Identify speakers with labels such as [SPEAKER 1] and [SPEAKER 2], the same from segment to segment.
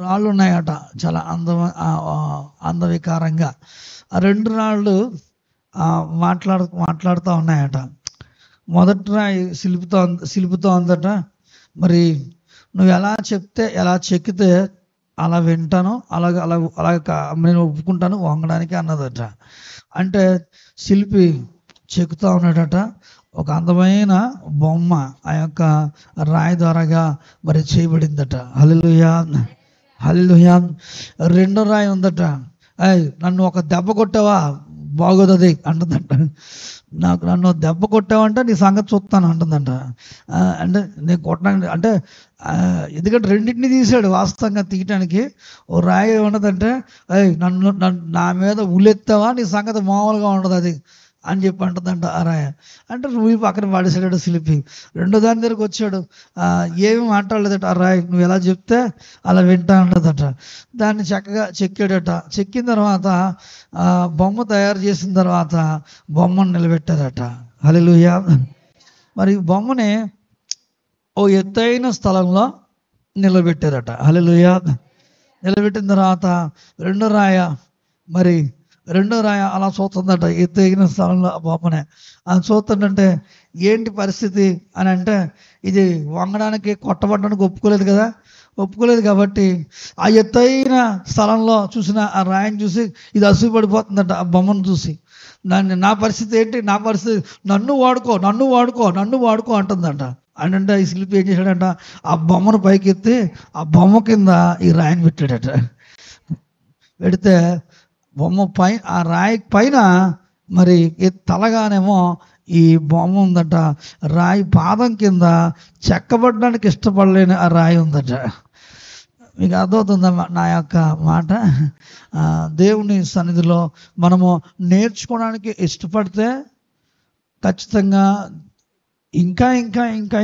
[SPEAKER 1] రాళ్ళు ఉన్నాయట, చాలా అందవికారంగా. ఆ 2 రాళ్ళు మాట్లాడుతూ ఉన్నాయట. మొదటి రాయి శిల్పుతో అందట, మరి నువ్వు ఎలా చెక్కితే అలా వింటాను, అలాగ నేను ఒప్పుకుంటాను వంగడానికి అన్నదట. అంటే శిల్పి చెక్కుతూ ఉన్నాడట. ఒక అందమైన బొమ్మ ఆ యొక్క రాయి ద్వారాగా మరి చేయబడిందట. హల్లెలూయా, హల్లెలూయా. 2వ రాయి ఉందట. నన్ను ఒక దెబ్బ కొట్టావా బాగోదది అంటుందంట. నన్ను దెబ్బ కొట్టావంటే నీ సంగతి చూస్తాను అంటుందంట. అంటే నేను కొట్టడానికి అంటే ఎందుకంటే రెండింటిని తీసాడు వాస్తవంగా తీయటానికి. ఓ రాయి ఉండదంటే నన్ను నా మీద ఉలెత్తావా నీ సంగతి మామూలుగా ఉండదు అది అని చెప్పి అంటుందంట ఆ రాయ. అంటే నువ్వు పక్కన పడేసాడు శిల్పి. 2వ దాని దగ్గరకు వచ్చాడు, ఏమి మాట్లాడలేదట. ఆ రాయి నువ్వు ఎలా చెప్తే అలా వింటా ఉండదట. దాన్ని చక్కగా చెక్కాడట. చెక్కిన తర్వాత బొమ్మ తయారు చేసిన తర్వాత బొమ్మను నిలబెట్టారట. హల్లెలూయా. మరి బొమ్మని ఓ ఎత్తైన స్థలంలో నిలబెట్టారట. హల్లెలూయా. నిలబెట్టిన తర్వాత రెండో రాయ అలా చూస్తుందట ఎత్తైన స్థలంలో బొమ్మనే. అది చూస్తుందంటే ఏంటి పరిస్థితి అని అంటే, ఇది వంగడానికి కొట్టబడడానికి ఒప్పుకోలేదు కాబట్టి ఆ ఎత్తైన స్థలంలో చూసిన ఆ రాయిని చూసి ఇది అసూయపడిపోతుందట. ఆ బొమ్మను చూసి నా పరిస్థితి ఏంటి, నన్ను వాడుకో అంటుందంట. అంటే ఈ శిల్పి ఏం చేశాడంట, ఆ బొమ్మను పైకెత్తి ఆ బొమ్మ కింద ఈ రాయిని పెట్టాడట. పెడితే బొమ్మ ఆ రాయి పైన మరి తలగానేమో ఈ బొమ్మ ఉందట. రాయి పాదం కింద చెక్కబడడానికి ఇష్టపడలేని ఆ రాయి ఉందట. మీకు అర్థమవుతుందమ్మా నా యొక్క మాట? దేవుని సన్నిధిలో మనము నేర్చుకోవడానికి ఇష్టపడితే ఖచ్చితంగా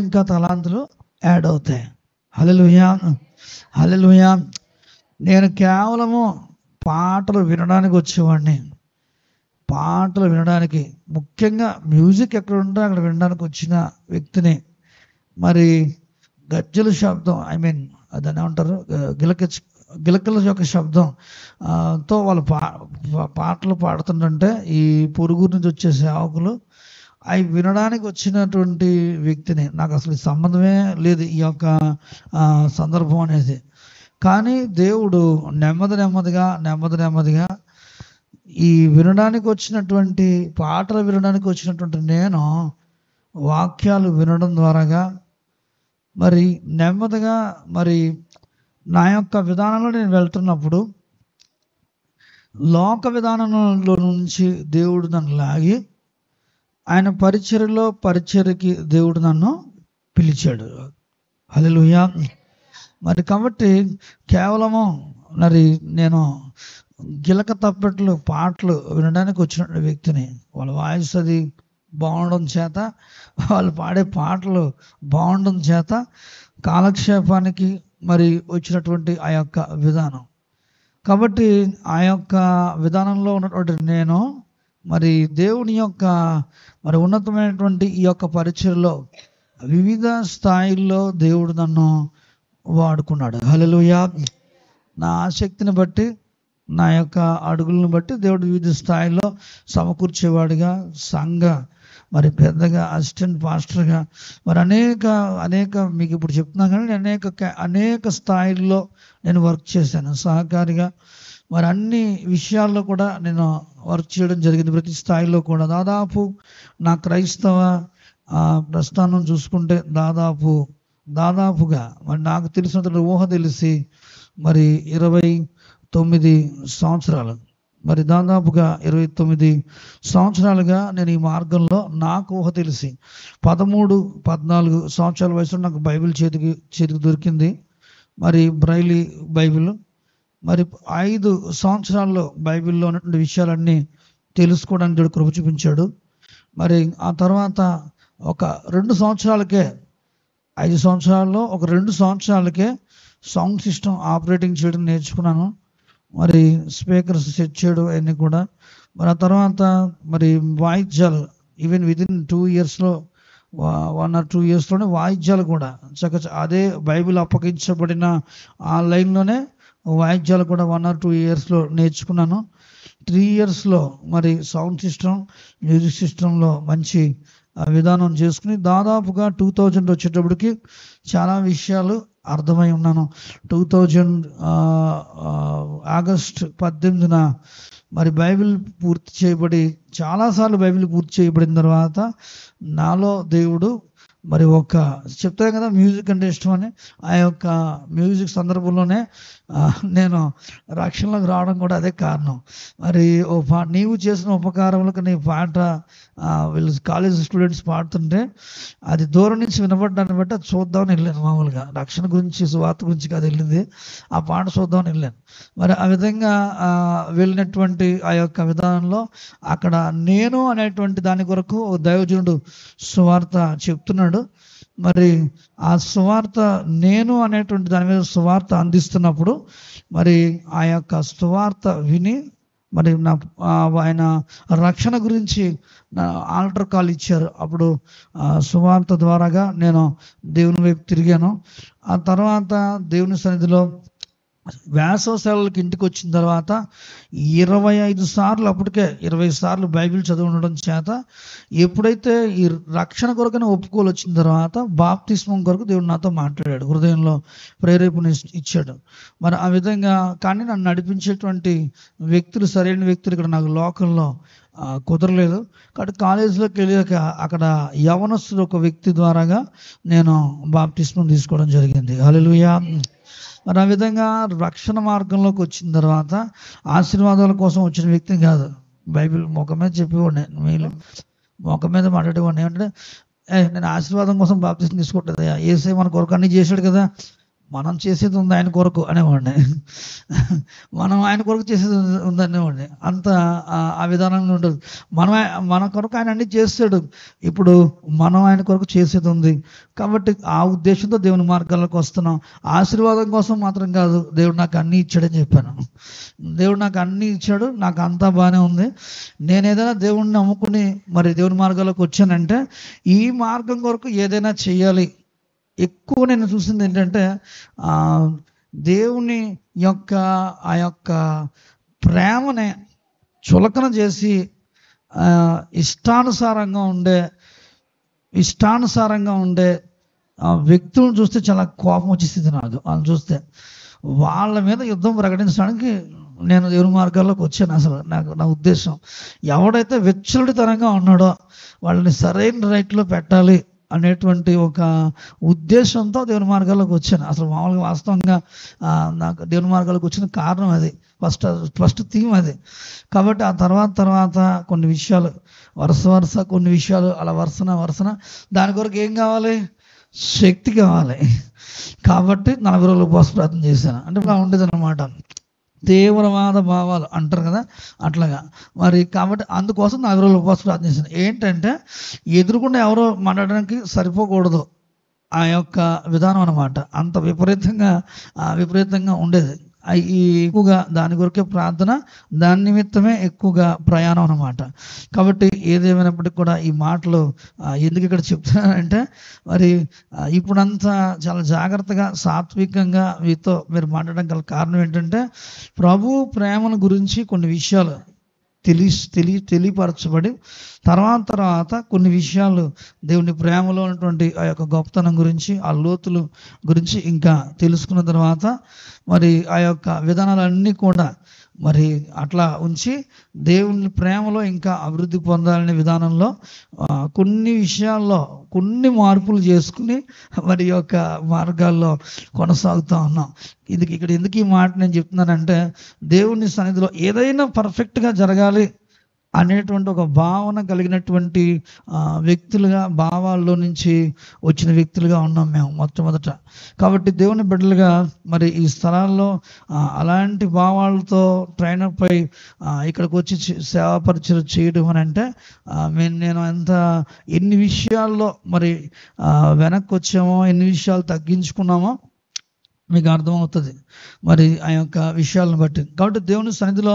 [SPEAKER 1] ఇంకా తలాంతులు యాడ్ అవుతాయి. హల్లెలూయా, హల్లెలూయా. నేను కేవలము పాటలు వినడానికి వచ్చేవాడిని. పాటలు వినడానికి, ముఖ్యంగా మ్యూజిక్ ఎక్కడ ఉంటే అక్కడ వినడానికి వచ్చిన వ్యక్తిని. మరి గజ్జల శబ్దం, దాన్ని ఏమంటారు, గిలకల యొక్క శబ్దంతో వాళ్ళు పాటలు పాడుతుంటే ఈ పొరుగు నుంచి వచ్చే సేవకులు అవి వినడానికి వచ్చినటువంటి వ్యక్తిని. నాకు అసలు సంబంధమే లేదు ఈ యొక్క సందర్భం అనేది. కానీ దేవుడు నెమ్మదిగా ఈ వినడానికి వచ్చినటువంటి పాటలు వినడానికి వచ్చినటువంటి నేను వాక్యాలు వినడం ద్వారాగా మరి నెమ్మదిగా మరి నా యొక్క విధానంలో నేను వెళ్తున్నప్పుడు లోక విధానంలో నుంచి దేవుడు నన్ను లాగి ఆయన పరిచర్యకి దేవుడు నన్ను పిలిచాడు. హల్లెలూయా. మరి కాబట్టి కేవలము మరి నేను గిలక తప్పట్లు పాటలు వినడానికి వచ్చిన వ్యక్తిని. వాళ్ళ వాయిస్ అది బాగుండడం చేత, వాళ్ళు పాడే పాటలు బాగుండడం చేత కాలక్షేపానికి మరి వచ్చినటువంటి ఆ యొక్క విధానం. కాబట్టి ఆ యొక్క విధానంలో ఉన్నటువంటి నేను మరి దేవుని యొక్క మరి ఉన్నతమైనటువంటి ఈ యొక్క పరిచర్యలో వివిధ స్థాయిల్లో దేవుడు నన్ను వాడుకున్నాడు. హల్లెలూయా. నా ఆసక్తిని బట్టి, నా యొక్క అడుగులను బట్టి దేవుడు వివిధ స్థాయిలో సమకూర్చేవాడిగా, మరి పెద్దగా, అసిస్టెంట్ పాస్టర్గా, మరి అనేక మీకు ఇప్పుడు చెప్తున్నాను కానీ అనేక స్థాయిల్లో నేను వర్క్ చేశాను. సహకారిగా మరి అన్ని విషయాల్లో కూడా నేను వర్క్ చేయడం జరిగింది. ప్రతి స్థాయిలో కూడా దాదాపు నా క్రైస్తవ ప్రస్థానం చూసుకుంటే దాదాపుగా మరి నాకు తెలిసినంత ఊహ తెలిసి మరి 29 సంవత్సరాలు, మరి దాదాపుగా 29 సంవత్సరాలుగా నేను ఈ మార్గంలో నాకు ఊహ తెలిసి 13-14 సంవత్సరాల వయసులో నాకు బైబిల్ చేతికి దొరికింది. మరి బ్రైలీ బైబిల్. మరి 5 సంవత్సరాల్లో బైబిల్లో ఉన్నటువంటి విషయాలన్నీ తెలుసుకోవడానికి దేవుడు కృప చూపించాడు. మరి ఆ తర్వాత ఒక 2 సంవత్సరాలకే, 5 సంవత్సరాల్లో ఒక 2 సంవత్సరాలకే సౌండ్ సిస్టమ్ ఆపరేటింగ్ చేయడం నేర్చుకున్నాను. మరి స్పీకర్స్ సెట్ చేయడం అన్నీ కూడా. మరి ఆ తర్వాత మరి వాయిద్యాలు ఈవెన్ విదిన్ 2 ఇయర్స్లో 1 or 2 ఇయర్స్లోనే వాయిద్యాలు కూడా అదే బైబిల్ అప్పగించబడిన ఆ లైన్లోనే వాయిద్యాలు కూడా 1 or 2 ఇయర్స్లో నేర్చుకున్నాను. 3 ఇయర్స్లో మరి సౌండ్ సిస్టమ్, మ్యూజిక్ సిస్టంలో మంచి విధానం చేసుకుని దాదాపుగా 2000 వచ్చేటప్పటికి చాలా విషయాలు అర్థమై ఉన్నాను. 2000 ఆగస్ట్ 18న మరి బైబిల్ పూర్తి చేయబడి, చాలాసార్లు బైబిల్ పూర్తి చేయబడిన తర్వాత నాలో దేవుడు మరి చెప్తాను కదా మ్యూజిక్ అంటే ఇష్టం అని, ఆ యొక్క మ్యూజిక్ సందర్భంలోనే నేను రక్షణలోకి రావడం కూడా అదే కారణం. మరి నీవు చేసిన ఉపకారములకు నీ పాట వీళ్ళు కాలేజ్ స్టూడెంట్స్ పాడుతుంటే అది దూరం నుంచి వినబడ్డాన్ని బట్టి అది చూద్దామని వెళ్ళాను. మామూలుగా రక్షణ గురించి, సువార్త గురించి కాదు వెళ్ళింది, ఆ పాట చూద్దామని వెళ్ళాను. మరి ఆ విధంగా వెళ్ళినటువంటి ఆ యొక్క విధానంలో అక్కడ నేను అనేటువంటి దాని కొరకు దైవజనుడు సువార్త చెప్తున్నాడు. మరి ఆ సువార్త నేను అనేటువంటి దాని మీద సువార్త అందిస్తున్నప్పుడు మరి ఆ యొక్క సువార్త విని మరి ఆయన రక్షణ గురించి ఆల్టర్ కాల్ ఇచ్చారు. అప్పుడు సువార్త ద్వారాగా నేను దేవుని వైపు తిరిగాను. ఆ తర్వాత దేవుని సన్నిధిలో వేసవ సెలవులకి ఇంటికి వచ్చిన తర్వాత 25 సార్లు, అప్పటికే 20 సార్లు బైబిల్ చదివి ఉండడం చేత ఎప్పుడైతే ఈ రక్షణ కొరకనే ఒప్పుకోలు వచ్చిన తర్వాత బాప్తిస్మం కొరకు దేవుడు నాతో మాట్లాడాడు, హృదయంలో ప్రేరేపణ ఇచ్చాడు. మరి ఆ విధంగా కానీ నన్ను నడిపించేటువంటి వ్యక్తులు, సరైన వ్యక్తులు ఇక్కడ నాకు లోకల్లో కుదరలేదు. కాబట్టి కాలేజీలోకి వెళ్ళాక అక్కడ యవనస్తుడు ఒక వ్యక్తి ద్వారాగా నేను బాప్తిస్మం తీసుకోవడం జరిగింది. హల్లెలూయా. మరి ఆ విధంగా రక్షణ మార్గంలోకి వచ్చిన తర్వాత ఆశీర్వాదాల కోసం వచ్చిన వ్యక్తిని కాదు, బైబిల్ ముఖం మీద చెప్పేవాడిని, మీరు ముఖం మీద మాట్లాడేవాడిని. ఏమంటే నేను ఆశీర్వాదం కోసం బాప్తిస్మం తీసుకోవట్లేదు, యేసయ్య మన కొరకు అన్నీ చేశాడు కదా, మనం చేసేది ఉంది ఆయన కొరకు అనేవాడిని, మనం ఆయన కొరకు చేసేది ఉంది అనేవాడిని. అంత ఆ విధానంగా ఉండదు. మన కొరకు ఆయన అన్ని చేస్తాడు, ఇప్పుడు మనం ఆయన కొరకు చేసేది ఉంది. కాబట్టి ఆ ఉద్దేశంతో దేవుని మార్గాల్లోకి వస్తున్నాం. ఆశీర్వాదం కోసం మాత్రం కాదు, దేవుడు నాకు అన్నీ ఇచ్చాడని చెప్పాను. దేవుడు నాకు అన్నీ ఇచ్చాడు, నాకు అంతా బాగానే ఉంది. నేను ఏదైనా దేవుడిని నమ్ముకుని మరి దేవుని మార్గాల్లోకి వచ్చానంటే ఈ మార్గం కొరకు ఏదైనా చెయ్యాలి. ఎక్కువ నేను చూసింది ఏంటంటే దేవుని యొక్క ఆ యొక్క ప్రేమని చులకన చేసి ఇష్టానుసారంగా ఉండే వ్యక్తులను చూస్తే చాలా కోపం వచ్చేసింది నాకు. వాళ్ళని చూస్తే వాళ్ళ మీద యుద్ధం ప్రకటించడానికి నేను దేవుని మార్గాల్లోకి వచ్చాను. అసలు నా ఉద్దేశం ఎవడైతే విచ్చలడితనంగా ఉన్నాడో వాళ్ళని సరైన రైట్లో పెట్టాలి అనేటువంటి ఒక ఉద్దేశంతో దేవుని మార్గాల్లోకి వచ్చాను. అసలు మామూలుగా వాస్తవంగా నాకు దేవుని మార్గాల్లోకి వచ్చిన కారణం అది, ఫస్ట్ థీమ్ అది. కాబట్టి ఆ తర్వాత కొన్ని విషయాలు వరుస కొన్ని విషయాలు అలా వరుసన దాని కొరకు ఏం కావాలి, శక్తి కావాలి. కాబట్టి 40 రోజులు ఉపవాస ప్రార్థన చేశాను. అంటే ఇలా ఉండేది అనమాట, తీవ్రవాద భావాలు అంటారు కదా అట్లాగా. మరి కాబట్టి అందుకోసం 40 రోజులు ఉపవాస ప్రార్థన చేశాను. ఏంటంటే ఎదురుకుండా ఎవరో మాట్లాడడానికి సరిపోకూడదు ఆ యొక్క విధానం అనమాట. అంత విపరీతంగా ఉండేది. ఎక్కువగా దాని కొరకే ప్రార్థన, దాని నిమిత్తమే ఎక్కువగా ప్రయాణం అనమాట. కాబట్టి ఏదేమైనప్పటికీ కూడా ఈ మాటలు ఎందుకు ఇక్కడ చెప్తున్నానంటే మరి ఇప్పుడంతా చాలా జాగ్రత్తగా సాత్వికంగా మీతో మీరు మాట్లాడడం గల కారణం ఏంటంటే ప్రభు ప్రేమను గురించి కొన్ని విషయాలు తెలియపరచబడి తర్వాత కొన్ని విషయాలు దేవుని ప్రేమలో ఉన్నటువంటి ఆ యొక్క గొప్పతనం గురించి, ఆ లోతులు గురించి ఇంకా తెలుసుకున్న తర్వాత మరి ఆ యొక్క విధానాలన్నీ కూడా మరి అట్లా ఉంచి దేవుని ప్రేమలో ఇంకా అభివృద్ధి పొందాలనే విధానంలో కొన్ని విషయాల్లో కొన్ని మార్పులు చేసుకుని మరి యొక్క మార్గాల్లో కొనసాగుతూ ఉన్నాం. ఇక్కడ ఎందుకు ఈ మాట నేను చెప్తున్నానంటే దేవుని సన్నిధిలో ఏదైనా పర్ఫెక్ట్గా జరగాలి అనేటువంటి ఒక భావన కలిగినటువంటి వ్యక్తులుగా, భావాల్లో నుంచి వచ్చిన వ్యక్తులుగా ఉన్నాం మేము మొట్టమొదట. కాబట్టి దేవుని బిడ్డలుగా మరి ఈ స్థలాల్లో అలాంటి భావాలతో ట్రైనప్ అయి ఇక్కడికి వచ్చి సేవా పరిచయం చేయడం అని అంటే నేను ఎన్ని విషయాల్లో మరి వెనక్కి వచ్చామో, ఎన్ని విషయాలు తగ్గించుకున్నామో మీకు అర్థమవుతుంది మరి ఆ యొక్క విషయాలను బట్టి. కాబట్టి దేవుని సన్నిధిలో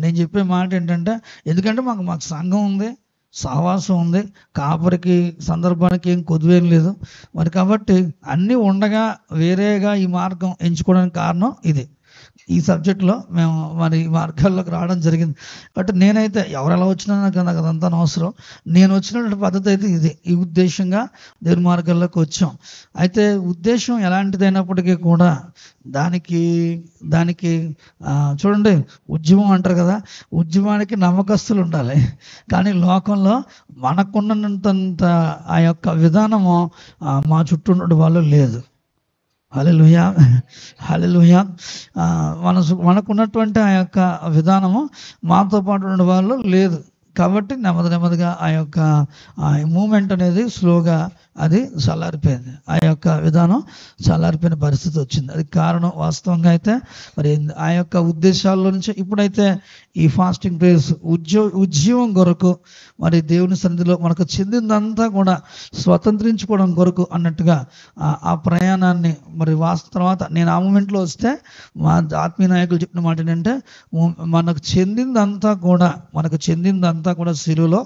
[SPEAKER 1] నేను చెప్పే మాట ఏంటంటే, ఎందుకంటే మాకు సంఘం ఉంది, సహవాసం ఉంది, కాపరికి సందర్భానికి ఏం కొద్దువేం లేదు మరి. కాబట్టి అన్నీ ఉండగా వేరేగా ఈ మార్గం ఎంచుకోవడానికి కారణం ఇది. ఈ సబ్జెక్ట్లో మేము మరి మార్గాల్లోకి రావడం జరిగింది. కాబట్టి నేనైతే ఎవరు ఎలా వచ్చినా నాకు అదంతా అనవసరం. నేను వచ్చినటువంటి పద్ధతి అయితే ఇది, ఈ ఉద్దేశంగా దేవుని మార్గాల్లోకి వచ్చాం. అయితే ఉద్దేశం ఎలాంటిదైనప్పటికీ కూడా దానికి దానికి చూడండి, ఉద్యమం అంటారు కదా, ఉద్యమానికి నమ్మకస్తులు ఉండాలి. కానీ లోకంలో మనకున్నంత ఆ యొక్క విధానము మా చుట్టూ ఉన్న వాళ్ళు లేదు. హల్లెలూయా, హల్లెలూయా. మనకున్నటువంటి ఆ యొక్క విధానము మాతో పాటు ఉన్న వాళ్ళు లేదు. కాబట్టి నెమ్మదిగా ఆ యొక్క మూమెంట్ అనేది స్లోగా అది చల్లారిపోయింది. ఆ యొక్క విధానం చల్లారిపోయిన పరిస్థితి వచ్చింది. అది కారణం వాస్తవంగా అయితే మరి ఆ యొక్క ఉద్దేశాల్లో నుంచి ఇప్పుడైతే ఈ ఫాస్టింగ్ ప్రేయర్స్ ఉద్యమం కొరకు మరి దేవుని సన్నిధిలో మనకు చెందిందంతా కూడా స్వతంత్రించుకోవడం కొరకు అన్నట్టుగా ఆ ప్రయాణాన్ని మరి తర్వాత నేను ఆ మూమెంట్లో వస్తే మా ఆత్మీయ నాయకులు చెప్పిన మాట ఏంటంటే, మనకు చెందిందంతా కూడా శిలువలో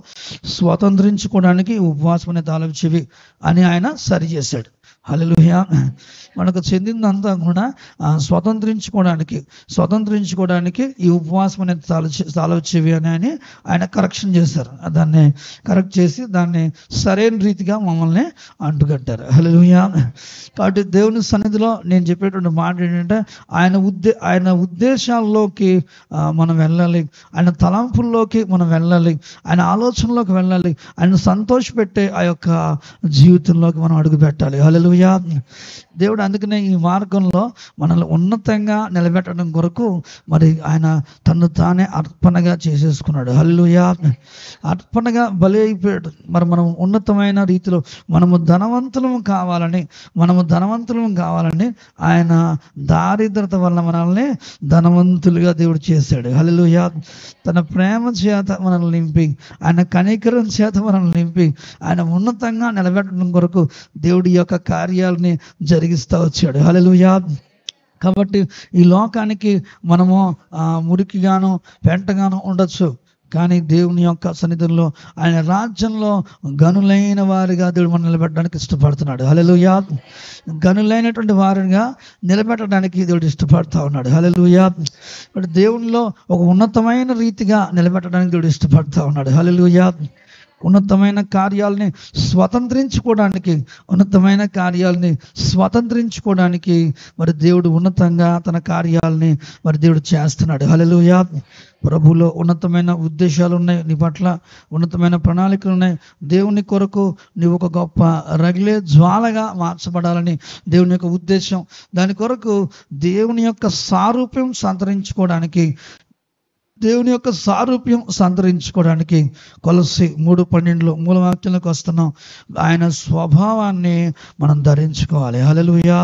[SPEAKER 1] స్వతంత్రించుకోవడానికి ఉపవాసం అనేది ఆలోచించేవి అని ఆయన సరి చేశాడు. హల్లెలూయా. మనకు చెందిందంతా కూడా స్వతంత్రించుకోవడానికి ఈ ఉపవాసం అనేది తాళవచ్చేవి అని ఆయన కరెక్షన్ చేశారు. దాన్ని కరెక్ట్ చేసి దాన్ని సరైన రీతిగా మమ్మల్ని అంటుకట్టారు. హల్లెలూయా. కాబట్టి దేవుని సన్నిధిలో నేను చెప్పేటువంటి మాట ఏంటంటే, ఆయన ఉద్దేశాల్లోకి మనం వెళ్ళాలి, ఆయన తలంపుల్లోకి మనం వెళ్ళాలి, ఆయన ఆలోచనలోకి వెళ్ళాలి, ఆయన సంతోషపెట్టే ఆ యొక్క జీవితంలోకి మనం అడుగు పెట్టాలి. హల్లెలూయా. దేవుడు అందుకనే ఈ మార్గంలో మనల్ని ఉన్నతంగా నిలబెట్టడం కొరకు మరి ఆయన తను తానే అర్పణగా చేసేసుకున్నాడు. హల్లెలూయా. అర్పణగా బలి అయిపోయాడు. మరి మనం ఉన్నతమైన రీతిలో మనము ధనవంతులం కావాలని ఆయన దారిద్రత వల్ల మనల్ని ధనవంతులుగా దేవుడు చేశాడు. హల్లెలూయా. తన ప్రేమ చేత మనల్ని నింపి, ఆయన కనికరం చేత మనల్ని నింపి, ఆయన ఉన్నతంగా నిలబెట్టడం కొరకు దేవుడి యొక్క కార్యాలని జరిగిస్తూ వచ్చాడు. హల్లెలూయా. కాబట్టి ఈ లోకానికి మనము మురికిగాను పెంటగాను ఉండొచ్చు, కానీ దేవుని యొక్క సన్నిధిలో ఆయన రాజ్యంలో గనులైన వారిగా దేవుడు మనం నిలబెట్టడానికి ఇష్టపడుతున్నాడు. హల్లెలూయా. గనులైనటువంటి వారిగా నిలబెట్టడానికి దేవుడు ఇష్టపడుతూ ఉన్నాడు. హల్లెలూయా. ఇప్పుడు దేవునిలో ఒక ఉన్నతమైన రీతిగా నిలబెట్టడానికి దేవుడు ఇష్టపడుతూ ఉన్నాడు. హల్లెలూయా. ఉన్నతమైన కార్యాలని స్వతంత్రించుకోవడానికి మరి దేవుడు ఉన్నతంగా తన కార్యాలని మరి దేవుడు చేస్తున్నాడు. హల్లెలూయా. ప్రభువులో ఉన్నతమైన ఉద్దేశాలు ఉన్నాయి, నీ పట్ల ఉన్నతమైన ప్రణాళికలు ఉన్నాయి. దేవుని కొరకు నీవు ఒక గొప్ప రగిలే జ్వాలగా మార్చబడాలని దేవుని యొక్క ఉద్దేశం. దాని కొరకు దేవుని యొక్క సారూప్యం సంతరించుకోవడానికి కొలస్సీ 3:12 మూలవాక్యంలోకి వస్తున్నాం. ఆయన స్వభావాన్ని మనం ధరించుకోవాలి. హల్లెలూయా.